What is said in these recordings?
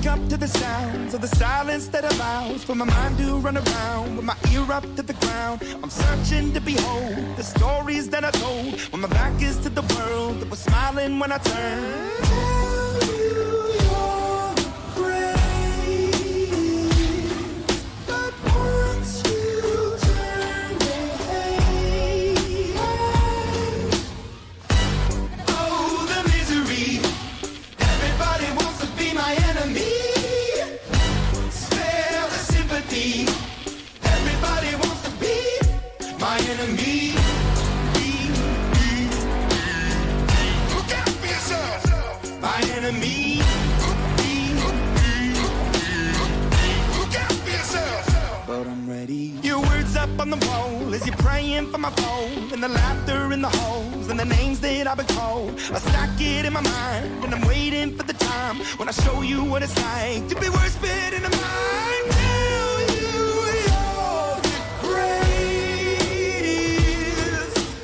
up to the sounds of the silence that allows for my mind to run around with my ear up to the ground. I'm searching to behold the stories that I told when my back is to the world that was smiling when I turned. Tell you you're great, but once you turn, they hate. Oh, the misery. Everybody wants to be my enemy. Spare the sympathy. Everybody wants to be my enemy. Look out for yourself. My enemy. Look out for yourself. But I'm ready. Your words up on the wall as you're praying for my phone, and the laughter in the halls and the names that I've been called. I stack it in my mind and I'm waiting for the time when I show you what it's like to be worse fit in a mind. Tell you you're the greatest,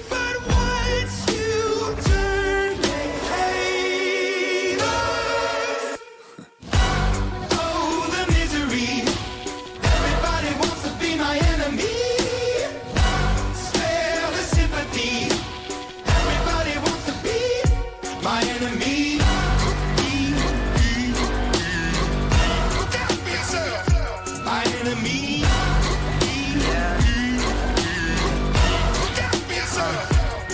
but once you turn, they hate us. Oh, the misery. Everybody wants to be my enemy. Spare the sympathy. Everybody wants to be my enemy. Look out for yourself. My enemy. Look out for yourself.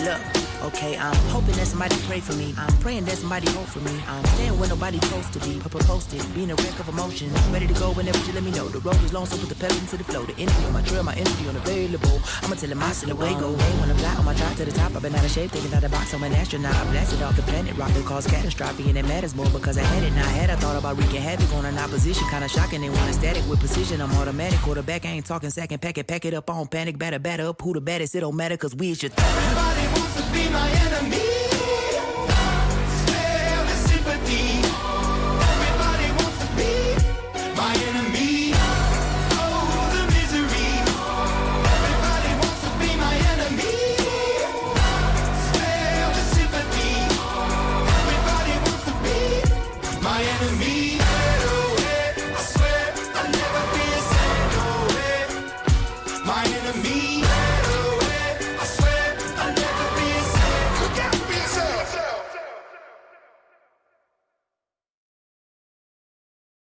Look, okay, I'm hoping that somebody pray for me. I'm praying that somebody hope for me. I'm staying where nobody supposed to be. Posted, being a wreck of emotion. Ready to go whenever you let me know. The road is long, so put the pedal into the flow. The energy on my trail, my energy unavailable. I'ma tell him my silhouette go. Hey, when I fly on my drive to the top, I've been out of shape, taking out the box. I'm an astronaut. I blasted off the planet, rock that caused catastrophe, and it matters more because I had it. Now I had, I thought about wreaking havoc on an opposition. Kinda shocking, they want a static with precision. I'm automatic, quarterback, I ain't talking second. Pack it up on panic, batter up. Who the baddest, it don't matter, cause we is your Everybody wants to be my enemy.